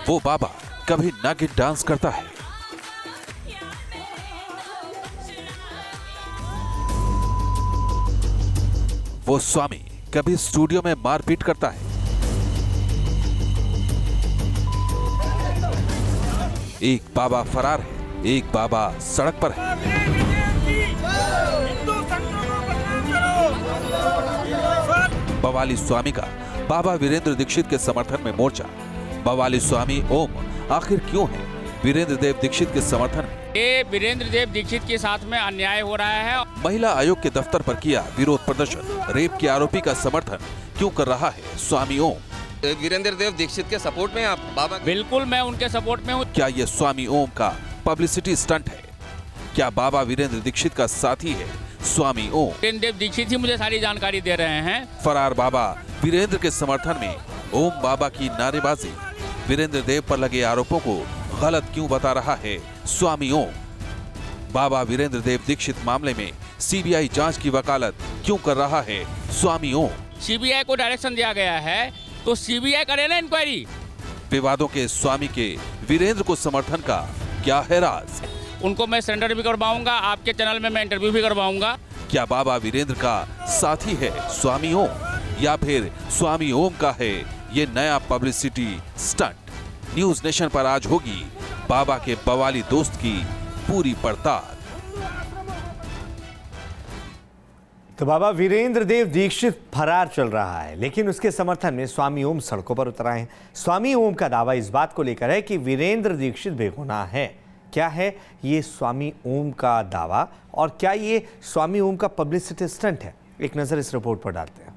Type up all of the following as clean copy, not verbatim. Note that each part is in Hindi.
वो बाबा कभी नागिन डांस करता है, वो स्वामी कभी स्टूडियो में मारपीट करता है, एक बाबा फरार है, एक बाबा सड़क पर है। बवाली स्वामी का बाबा वीरेंद्र दीक्षित के समर्थन में मोर्चा। बवाली स्वामी ओम आखिर क्यों है वीरेंद्र देव दीक्षित के समर्थन में? ये वीरेंद्र देव दीक्षित के साथ में अन्याय हो रहा है। महिला आयोग के दफ्तर पर किया विरोध प्रदर्शन। रेप के आरोपी का समर्थन क्यों कर रहा है स्वामी ओम? वीरेंद्र देव दीक्षित के सपोर्ट में आप बाबा? बिल्कुल, मैं उनके सपोर्ट में हूँ। क्या ये स्वामी ओम का पब्लिसिटी स्टंट है? क्या बाबा वीरेंद्र दीक्षित का साथी है स्वामी ओम? वीरेंद्र देव दीक्षित ही मुझे सारी जानकारी दे रहे हैं। फरार बाबा वीरेंद्र के समर्थन में ओम बाबा की नारेबाजी। वीरेंद्र देव पर लगे आरोपों को गलत क्यों बता रहा है स्वामी ओम? बाबा वीरेंद्र देव दीक्षित मामले में सीबीआई जांच की वकालत क्यों कर रहा है स्वामी ओम? सीबीआई को डायरेक्शन दिया गया है तो सीबीआई करे ना इंक्वायरी। विवादों के स्वामी के वीरेंद्र को समर्थन का क्या है राज? उनको मैं सरेंडर भी करवाऊंगा, आपके चैनल में मैं इंटरव्यू भी करवाऊंगा। क्या बाबा वीरेंद्र का साथी है स्वामी ओम, या फिर स्वामी ओम का है ये नया पब्लिसिटी स्टंट? न्यूज नेशन पर आज होगी बाबा के बवाली दोस्त की पूरी पड़ताल। तो बाबा वीरेंद्र देव दीक्षित फरार चल रहा है, लेकिन उसके समर्थन में स्वामी ओम सड़कों पर उतर आए हैं। स्वामी ओम का दावा इस बात को लेकर है कि वीरेंद्र दीक्षित बेगुनाह है। क्या है ये स्वामी ओम का दावा और क्या ये स्वामी ओम का पब्लिसिटी स्टंट है? एक नजर इस रिपोर्ट पर डालते हैं।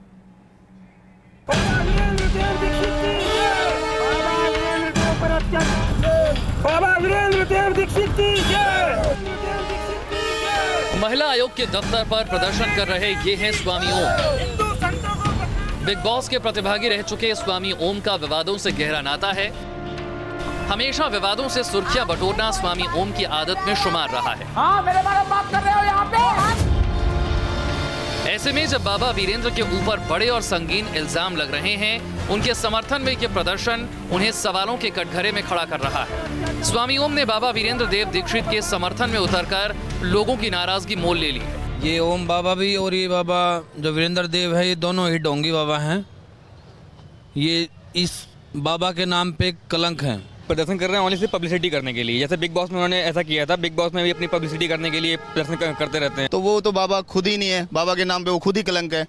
बाबा वीरेंद्र देव दीक्षित की जय। महिला आयोग के दफ्तर पर प्रदर्शन कर रहे ये हैं स्वामी ओम। बिग बॉस के प्रतिभागी रह चुके स्वामी ओम का विवादों से गहरा नाता है। हमेशा विवादों से सुर्खियां बटोरना स्वामी ओम की आदत में शुमार रहा है। हाँ, मेरे बारे में बात कर रहे हो यहाँ पे। ऐसे में जब बाबा वीरेंद्र के ऊपर बड़े और संगीन इल्जाम लग रहे हैं, उनके समर्थन में ये प्रदर्शन उन्हें सवालों के कटघरे में खड़ा कर रहा है। स्वामी ओम ने बाबा वीरेंद्र देव दीक्षित के समर्थन में उतरकर लोगों की नाराजगी मोल ले ली। ये ओम बाबा भी और ये बाबा जो वीरेंद्र देव है, ये दोनों ही ढोंगी बाबा हैं। ये इस बाबा के नाम पे कलंक है। प्रदर्शन कर रहे हैं ओनली सिर्फ पब्लिसिटी करने के लिए। जैसे बिग बॉस में उन्होंने ऐसा किया था, बिग बॉस में भी अपनी पब्लिसिटी करने के लिए प्रदर्शन करते रहते हैं। तो वो तो बाबा खुद ही नहीं है, बाबा के नाम पे वो खुद ही कलंक है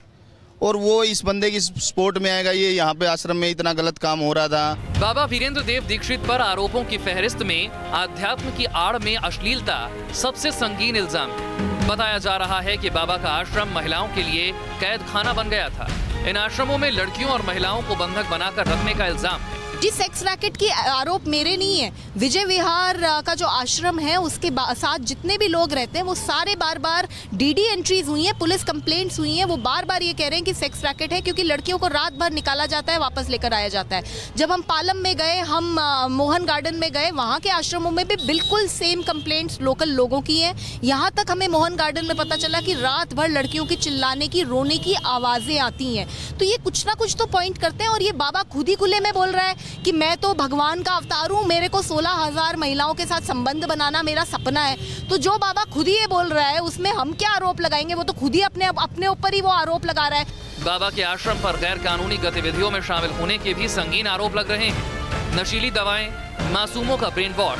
और वो इस बंदे की सपोर्ट में आएगा। ये यहाँ पे आश्रम में इतना गलत काम हो रहा था। बाबा वीरेंद्र देव दीक्षित पर आरोपों की फहरिस्त में आध्यात्म की आड़ में अश्लीलता सबसे संगीन इल्जाम है। बताया जा रहा है कि बाबा का आश्रम महिलाओं के लिए कैद खाना बन गया था। इन आश्रमों में लड़कियों और महिलाओं को बंधक बनाकर रखने का इल्जाम है। जी, सेक्स रैकेट की आरोप मेरे नहीं है। विजय विहार का जो आश्रम है उसके साथ जितने भी लोग रहते हैं वो सारे बार बार डीडी एंट्रीज हुई हैं, पुलिस कंप्लेंट्स हुई हैं। वो बार बार ये कह रहे हैं कि सेक्स रैकेट है, क्योंकि लड़कियों को रात भर निकाला जाता है, वापस लेकर आया जाता है। जब हम पालम में गए, हम मोहन गार्डन में गए, वहाँ के आश्रमों में भी बिल्कुल सेम कंप्लेंट्स लोकल लोगों की हैं। यहाँ तक हमें मोहन गार्डन में पता चला कि रात भर लड़कियों की चिल्लाने की, रोने की आवाज़ें आती हैं। तो ये कुछ ना कुछ तो पॉइंट करते हैं। और ये बाबा खुद ही खुले में बोल रहा है कि मैं तो भगवान का अवतार हूँ, मेरे को 16,000 महिलाओं के साथ संबंध बनाना मेरा सपना है। तो जो बाबा खुद ही ये बोल रहा है उसमें हम क्या आरोप लगाएंगे? वो तो खुद ही अपने ऊपर ही वो आरोप लगा रहा है। बाबा के आश्रम पर गैर कानूनी गतिविधियों में शामिल होने के भी संगीन आरोप लग रहे हैं। नशीली दवाएं, मासूमों का ब्रेन वॉश,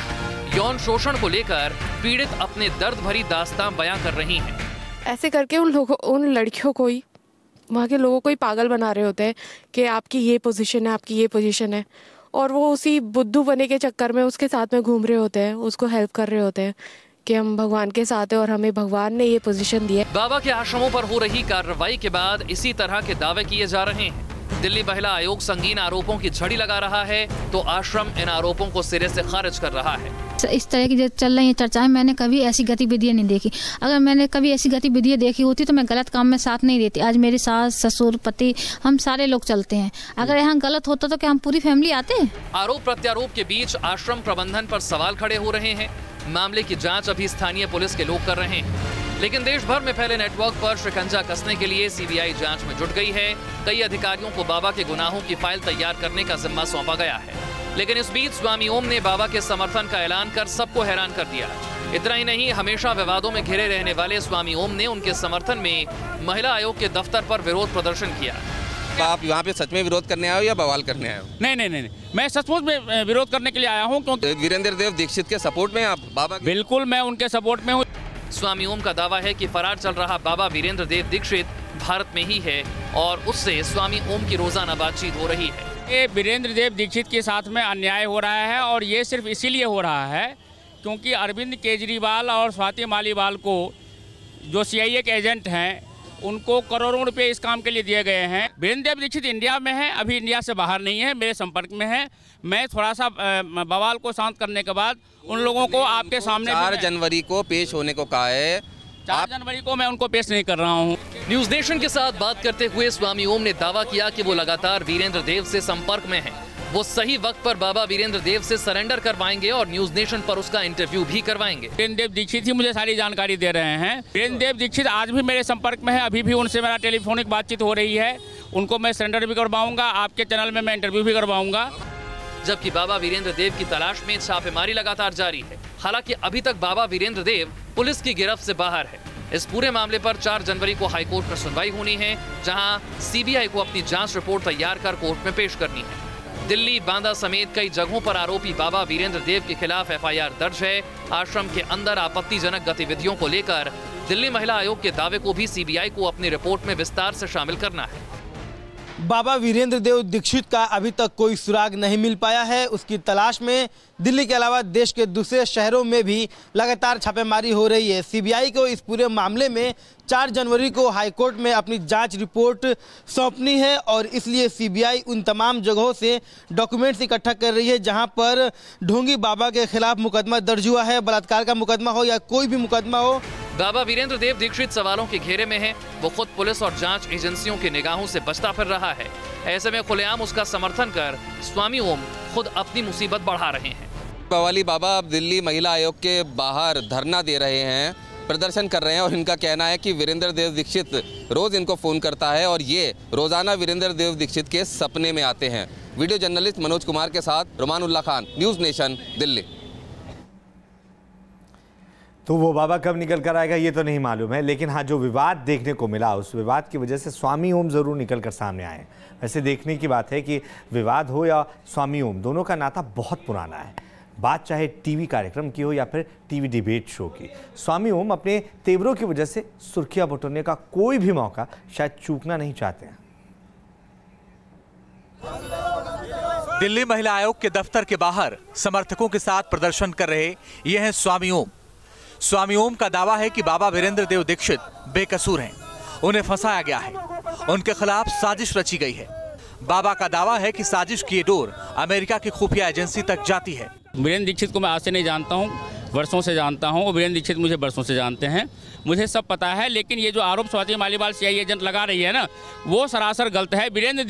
यौन शोषण को लेकर पीड़ित अपने दर्द भरी दास्तां बयां कर रही हैं। ऐसे करके उन लड़कियों को ही, वहाँ के लोगों को ही पागल बना रहे होते हैं कि आपकी ये पोजीशन है, आपकी ये पोजीशन है, और वो उसी बुद्धू बने के चक्कर में उसके साथ में घूम रहे होते हैं, उसको हेल्प कर रहे होते हैं कि हम भगवान के साथ हैं और हमें भगवान ने ये पोजीशन दी है। बाबा के आश्रमों पर हो रही कार्रवाई के बाद इसी तरह के दावे किए जा रहे हैं। दिल्ली महिला आयोग संगीन आरोपों की झड़ी लगा रहा है तो आश्रम इन आरोपों को सिरे से खारिज कर रहा है। इस तरह की जो चल रही है चर्चाएं, मैंने कभी ऐसी गतिविधियां नहीं देखी। अगर मैंने कभी ऐसी गतिविधियां देखी होती तो मैं गलत काम में साथ नहीं देती। आज मेरी सास, ससुर, पति, हम सारे लोग चलते हैं। अगर यहाँ गलत होता तो क्या हम पूरी फैमिली आते? आरोप प्रत्यारोप के बीच आश्रम प्रबंधन पर सवाल खड़े हो रहे हैं। मामले की जांच अभी स्थानीय पुलिस के लोग कर रहे हैं, लेकिन देश भर में फैले नेटवर्क पर शिकंजा कसने के लिए सीबीआई जांच में जुट गई है। कई अधिकारियों को बाबा के गुनाहों की फाइल तैयार करने का जिम्मा सौंपा गया है। लेकिन इस बीच स्वामी ओम ने बाबा के समर्थन का ऐलान कर सबको हैरान कर दिया। इतना ही नहीं, हमेशा विवादों में घिरे रहने वाले स्वामी ओम ने उनके समर्थन में महिला आयोग के दफ्तर पर विरोध प्रदर्शन किया। आप यहाँ पे सच में विरोध करने आए हो या बवाल करने आए हो? नहीं, मैं सचमुच में विरोध करने के लिए आया हूँ, क्योंकि वीरेंद्र देव दीक्षित के सपोर्ट में आप बाबा? बिल्कुल, मैं उनके सपोर्ट में हूँ। स्वामी ओम का दावा है कि फरार चल रहा बाबा वीरेंद्र देव दीक्षित भारत में ही है और उससे स्वामी ओम की रोजाना बातचीत हो रही है। ये वीरेंद्र देव दीक्षित के साथ में अन्याय हो रहा है और ये सिर्फ इसीलिए हो रहा है क्योंकि अरविंद केजरीवाल और स्वाति मालीवाल को, जो सीआईए के एजेंट हैं, उनको करोड़ों रुपए इस काम के लिए दिए गए हैं। वीरेंद्र देव दीक्षित इंडिया में है, अभी इंडिया से बाहर नहीं है, मेरे संपर्क में है। मैं थोड़ा सा बवाल को शांत करने के बाद उन लोगों को आपके सामने 4 जनवरी को पेश होने को कहा है। 4 जनवरी को मैं उनको पेश नहीं कर रहा हूँ। न्यूज नेशन के साथ बात करते हुए स्वामी ओम ने दावा किया कि वो लगातार वीरेंद्र देव से संपर्क में हैं। वो सही वक्त पर बाबा वीरेंद्र देव से सरेंडर करवाएंगे और न्यूज नेशन पर उसका इंटरव्यू भी करवाएंगे। वीरेंद्र देव दीक्षित ही मुझे सारी जानकारी दे रहे हैं। वीरेंद्र देव दीक्षित आज भी मेरे संपर्क में है, अभी भी उनसे मेरा टेलीफोनिक बातचीत हो रही है। उनको मैं सरेंडर भी करवाऊंगा, आपके चैनल में मैं इंटरव्यू भी करवाऊंगा। जबकि बाबा वीरेंद्र देव की तलाश में छापेमारी लगातार जारी है। हालांकि अभी तक बाबा वीरेंद्र देव पुलिस की गिरफ्त से बाहर है। इस पूरे मामले पर 4 जनवरी को हाईकोर्ट में सुनवाई होनी है, जहां सीबीआई को अपनी जांच रिपोर्ट तैयार कर कोर्ट में पेश करनी है। दिल्ली, बांदा समेत कई जगहों पर आरोपी बाबा वीरेंद्र देव के खिलाफ एफआईआर दर्ज है। आश्रम के अंदर आपत्तिजनक गतिविधियों को लेकर दिल्ली महिला आयोग के दावे को भी सीबीआई को अपनी रिपोर्ट में विस्तार से शामिल करना है। बाबा वीरेंद्र देव दीक्षित का अभी तक कोई सुराग नहीं मिल पाया है। उसकी तलाश में दिल्ली के अलावा देश के दूसरे शहरों में भी लगातार छापेमारी हो रही है। सीबीआई को इस पूरे मामले में 4 जनवरी को हाईकोर्ट में अपनी जांच रिपोर्ट सौंपनी है और इसलिए सीबीआई उन तमाम जगहों से डॉक्यूमेंट्स इकट्ठा कर रही है जहां पर ढोंगी बाबा के खिलाफ मुकदमा दर्ज हुआ है, बलात्कार का मुकदमा हो या कोई भी मुकदमा हो। बाबा वीरेंद्र देव दीक्षित सवालों के घेरे में है। वो खुद पुलिस और जांच एजेंसियों की निगाहों से बचता फिर रहा है। ऐसे में खुलेआम उसका समर्थन कर स्वामी ओम खुद अपनी मुसीबत बढ़ा रहे हैं। बवाली बाबा अब दिल्ली महिला आयोग के बाहर धरना दे रहे हैं, प्रदर्शन कर रहे हैं और इनका कहना है कि वीरेंद्र देव दीक्षित रोज इनको फोन करता है और ये रोजाना वीरेंद्र देव दीक्षित के सपने में आते हैं। वीडियो जर्नलिस्ट मनोज कुमार के साथ रुमानुल्ला खान, न्यूज नेशन, दिल्ली। तो वो बाबा कब निकल कर आएगा ये तो नहीं मालूम है, लेकिन हाँ, जो विवाद देखने को मिला उस विवाद की वजह से स्वामी ओम जरूर निकल कर सामने आए। वैसे देखने की बात है कि विवाद हो या स्वामी ओम, दोनों का नाता बहुत पुराना है। बात चाहे टीवी कार्यक्रम की हो या फिर टीवी डिबेट शो की, स्वामी ओम अपने तेवरों की वजह से सुर्खियां बटोरने का कोई भी मौका शायद चूकना नहीं चाहते हैं। दिल्ली महिला आयोग के दफ्तर के बाहर समर्थकों के साथ प्रदर्शन कर रहे ये हैं स्वामी ओम। स्वामी ओम का दावा है कि बाबा वीरेंद्र देव दीक्षित बेकसूर हैं, उन्हें फंसाया गया है, उनके खिलाफ साजिश रची गई है। बाबा का दावा है कि साजिश की डोर अमेरिका की खुफिया एजेंसी तक जाती है। वीरेंद्र दीक्षित को मैं आज से नहीं जानता हूँ, वर्षों से जानता हूँ और वीरेंद्र दीक्षित मुझे वर्षों से जानते हैं, मुझे सब पता है। लेकिन ये जो आरोप स्वाति मालीवाल सीआईए एजेंट लगा रही है ना, वो सरासर गलत है। वीरेंद्र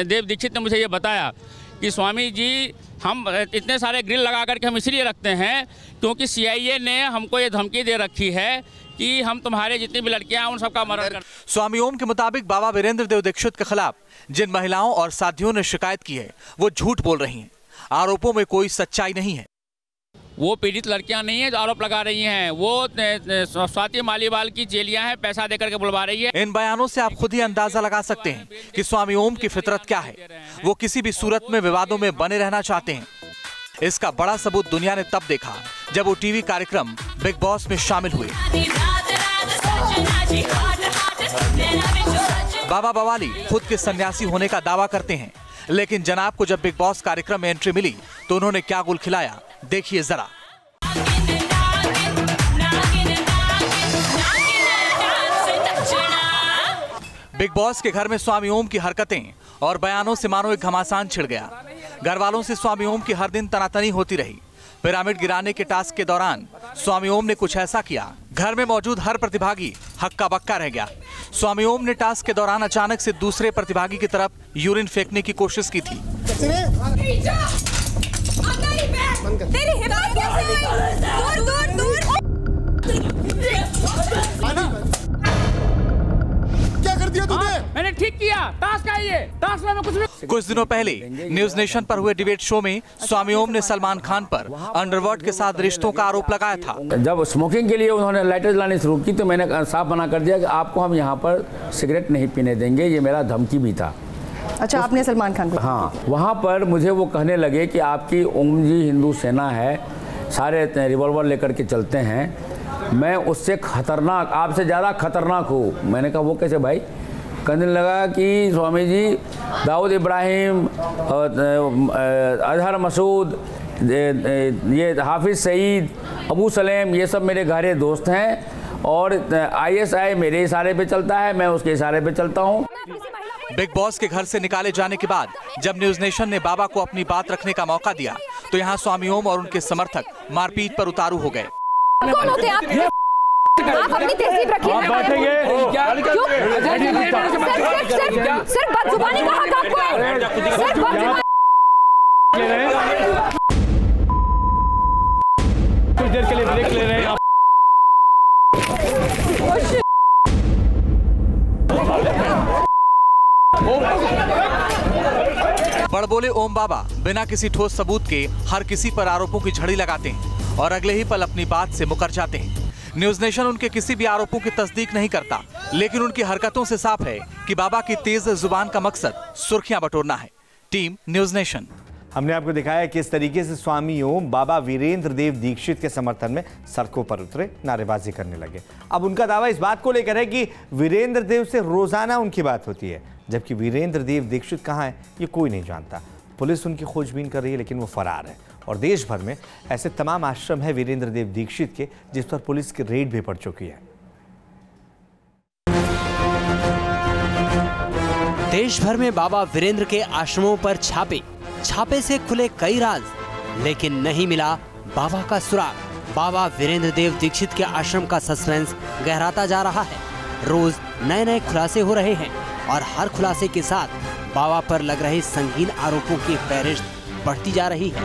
देव दीक्षित ने मुझे ये बताया कि स्वामी जी, हम इतने सारे ग्रिल लगा करके हम इसलिए रखते हैं क्योंकि सीआईए ने हमको ये धमकी दे रखी है कि हम तुम्हारे जितनी भी लड़कियां हैं उन सबका मर्डर कर। स्वामी ओम के मुताबिक बाबा वीरेंद्र देव दीक्षित के खिलाफ जिन महिलाओं और साथियों ने शिकायत की है वो झूठ बोल रही हैं। आरोपों में कोई सच्चाई नहीं है। वो पीड़ित लड़कियां नहीं है जो आरोप लगा रही हैं, वो स्वाति मालीवाल की चेलियां हैं, पैसा देकर के बुलवा रही है। इन बयानों से आप खुद ही अंदाजा लगा सकते हैं कि स्वामी ओम की फितरत क्या है। वो किसी भी सूरत में विवादों में बने रहना चाहते हैं। इसका बड़ा सबूत दुनिया ने तब देखा जब वो टीवी कार्यक्रम बिग बॉस में शामिल हुए। बाबा बवाली खुद के सन्यासी होने का दावा करते हैं, लेकिन जनाब को जब बिग बॉस कार्यक्रम में एंट्री मिली तो उन्होंने क्या गुल खिलाया, देखिए जरा। बिग बॉस के घर में स्वामी ओम की हरकतें और बयानों से मानो एक घमासान छिड़ गया। घर वालों से स्वामी ओम की हर दिन तनातनी होती रही। पिरामिड गिराने के टास्क के दौरान स्वामी ओम ने कुछ ऐसा किया, घर में मौजूद हर प्रतिभागी हक्का बक्का रह गया। स्वामी ओम ने टास्क के दौरान अचानक से दूसरे प्रतिभागी की तरफ यूरिन फेंकने की कोशिश की थी। क्या कर दिया तूने? मैंने ठीक किया। टास्क का ये टास्क में कुछ भी। कुछ दिनों पहले न्यूज नेशन पर हुए डिबेट शो में स्वामी ओम ने सलमान खान पर अंडरवर्ल्ड के साथ रिश्तों का आरोप लगाया था। जब स्मोकिंग के लिए उन्होंने लाइटर जलानी शुरू की तो मैंने साफ मना कर दिया कि आपको हम यहाँ पर सिगरेट नहीं पीने देंगे, ये मेरा धमकी भी था। अच्छा, आपने सलमान खान को? हाँ, वहाँ पर मुझे वो कहने लगे कि आपकी ओम जी हिंदू सेना है, सारे रिवॉल्वर लेकर के चलते हैं, मैं उससे खतरनाक, आपसे ज़्यादा खतरनाक हूँ। मैंने कहा वो कैसे भाई? कहने लगा कि स्वामी जी दाऊद इब्राहिम, अजहर मसूद, ये हाफिज़ सईद, अबू सलेम, ये सब मेरे गहरे दोस्त हैं और ISI मेरे इशारे पे चलता है, मैं उसके इशारे पे चलता हूँ। बिग बॉस के घर से निकाले जाने के बाद जब न्यूज नेशन ने बाबा को अपनी बात रखने का मौका दिया तो यहाँ स्वामी ओम और उनके समर्थक मारपीट पर उतारू हो गए। कौन होते हैं आप? आप अपनी तहजीब रखिए। सिर्फ बदजुबानी का हक आपको है। सिर्फ कुछ देर के लिए ब्रेक ले रहे हैं आप। बड़बोले ओम बाबा बिना किसी ठोस सबूत के हर किसी पर आरोपों की झड़ी लगाते हैं और अगले ही पल अपनी बात से मुकर जाते हैं। न्यूज नेशन उनके किसी भी आरोपों की तस्दीक नहीं करता, लेकिन उनकी हरकतों से साफ है कि बाबा की तेज जुबान का मकसद सुर्खियां बटोरना है। Team news nation. हमने आपको दिखाया किस तरीके से स्वामी ओम बाबा वीरेंद्र देव दीक्षित के समर्थन में सड़कों पर उतरे, नारेबाजी करने लगे। अब उनका दावा इस बात को लेकर है कि वीरेंद्र देव से रोजाना उनकी बात होती है, जबकि वीरेंद्र देव दीक्षित कहाँ है ये कोई नहीं जानता। पुलिस उनकी खोजबीन कर रही है लेकिन वो फरार है और देश भर में ऐसे तमाम आश्रम है वीरेंद्र देव दीक्षित के जिस पर पुलिस की रेड भी पड़ चुकी है। देश भर में बाबा वीरेंद्र के आश्रमों पर छापे से खुले कई राज, लेकिन नहीं मिला बाबा का सुराग। बाबा वीरेंद्र देव दीक्षित के आश्रम का सस्पेंस गहराता जा रहा है। रोज नए खुलासे हो रहे हैं और हर खुलासे के साथ बाबा पर लग रहे संगीन आरोपों की फहरिस्त बढ़ती जा रही है।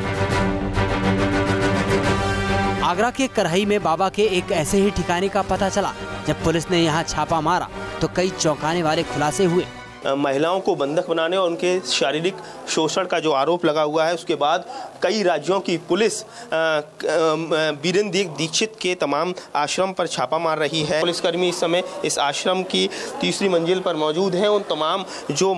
आगरा के करहई में बाबा के एक ऐसे ही ठिकाने का पता चला। जब पुलिस ने यहां छापा मारा तो कई चौंकाने वाले खुलासे हुए। महिलाओं को बंधक बनाने और उनके शारीरिक शोषण का जो आरोप लगा हुआ है, उसके बाद कई राज्यों की पुलिस वीरेंद्र देव दीक्षित के तमाम आश्रम पर छापा मार रही है। पुलिसकर्मी इस समय इस आश्रम की तीसरी मंजिल पर मौजूद हैं। उन तमाम जो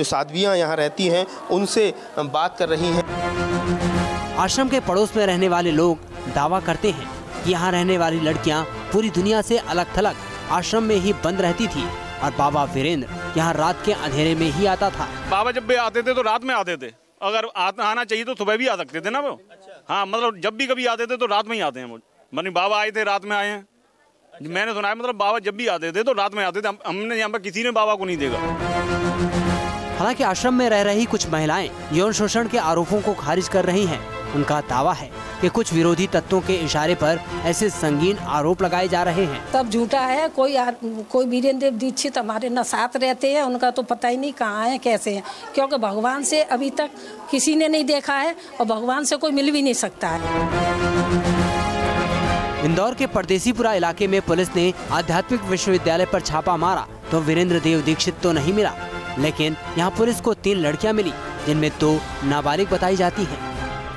साध्वियां यहाँ रहती हैं उनसे बात कर रही हैं। आश्रम के पड़ोस में रहने वाले लोग दावा करते हैं कि यहाँ रहने वाली लड़कियाँ पूरी दुनिया से अलग थलग आश्रम में ही बंद रहती थी और बाबा वीरेंद्र यहाँ रात के अंधेरे में ही आता था। बाबा जब भी आते थे तो रात में आते थे, अगर आना चाहिए तो सुबह भी आ सकते थे ना वो। हाँ, मतलब जब भी कभी आते थे तो रात में ही आते हैं वो। मतलब बाबा आए थे रात में आए हैं, मैंने सुना है। मतलब बाबा जब भी आते थे तो रात में आते थे। हमने यहाँ पर किसी ने बाबा को नहीं देखा। हालांकि आश्रम में रह रही कुछ महिलाएं यौन शोषण के आरोपों को खारिज कर रही हैं। उनका दावा है कि कुछ विरोधी तत्वों के इशारे पर ऐसे संगीन आरोप लगाए जा रहे हैं। सब झूठा है। कोई वीरेंद्र देव दीक्षित हमारे न साथ रहते हैं, उनका तो पता ही नहीं कहाँ है कैसे है, क्योंकि भगवान से अभी तक किसी ने नहीं देखा है और भगवान से कोई मिल भी नहीं सकता है। इंदौर के परदेसीपुरा इलाके में पुलिस ने आध्यात्मिक विश्वविद्यालय पर छापा मारा तो वीरेंद्र देव दीक्षित तो नहीं मिला, लेकिन यहाँ पुलिस को 3 लड़कियाँ मिली जिनमें 2 नाबालिग बताई जाती हैं।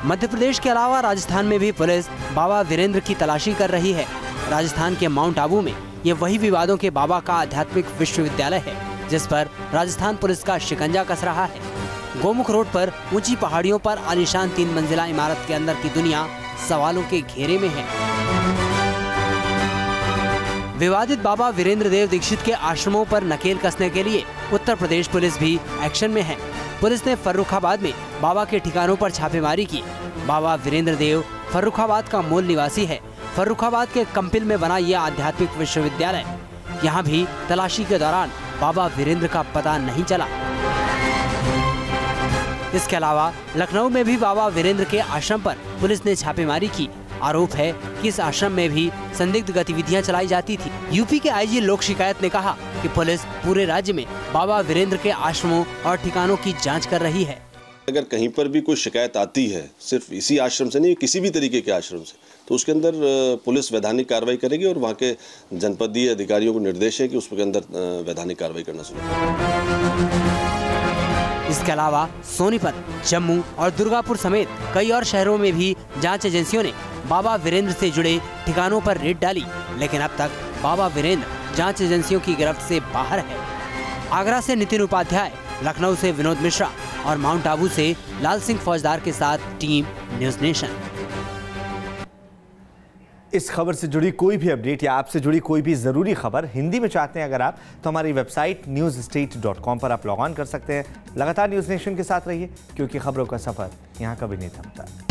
मध्य प्रदेश के अलावा राजस्थान में भी पुलिस बाबा वीरेंद्र की तलाशी कर रही है। राजस्थान के माउंट आबू में ये वही विवादों के बाबा का आध्यात्मिक विश्वविद्यालय है जिस पर राजस्थान पुलिस का शिकंजा कस रहा है। गोमुख रोड पर ऊंची पहाड़ियों पर आलीशान 3 मंजिला इमारत के अंदर की दुनिया सवालों के घेरे में है। विवादित बाबा वीरेंद्र देव दीक्षित के आश्रमों पर नकेल कसने के लिए उत्तर प्रदेश पुलिस भी एक्शन में है। पुलिस ने फर्रुखाबाद में बाबा के ठिकानों पर छापेमारी की। बाबा वीरेंद्र देव फर्रुखाबाद का मूल निवासी है। फर्रुखाबाद के कंपिल में बना यह आध्यात्मिक विश्वविद्यालय, यहाँ भी तलाशी के दौरान बाबा वीरेंद्र का पता नहीं चला। इसके अलावा लखनऊ में भी बाबा वीरेंद्र के आश्रम पर पुलिस ने छापेमारी की। आरोप है कि इस आश्रम में भी संदिग्ध गतिविधियां चलाई जाती थी। यूपी के आईजी लोक शिकायत ने कहा कि पुलिस पूरे राज्य में बाबा वीरेंद्र के आश्रमों और ठिकानों की जांच कर रही है। अगर कहीं पर भी कोई शिकायत आती है, सिर्फ इसी आश्रम से नहीं, किसी भी तरीके के आश्रम से, तो उसके अंदर पुलिस वैधानिक कार्रवाई करेगी और वहाँ के जनपदीय अधिकारियों को निर्देश है कि उसके अंदर वैधानिक कार्रवाई करना शुरू करें। इसके अलावा सोनीपत, जम्मू और दुर्गापुर समेत कई और शहरों में भी जांच एजेंसियों ने बाबा वीरेंद्र से जुड़े ठिकानों पर रेड डाली, लेकिन अब तक बाबा वीरेंद्र जांच एजेंसियों की गिरफ्त से बाहर है। आगरा से नितिन उपाध्याय, लखनऊ से विनोद मिश्रा और माउंट आबू से लाल सिंह फौजदार के साथ टीम न्यूज़ नेशन। इस खबर से जुड़ी कोई भी अपडेट या आपसे जुड़ी कोई भी ज़रूरी खबर हिंदी में चाहते हैं अगर आप, तो हमारी वेबसाइट newsstate.com पर आप लॉग ऑन कर सकते हैं। लगातार न्यूज़ नेशन के साथ रहिए, क्योंकि खबरों का सफ़र यहाँ कभी नहीं थमता।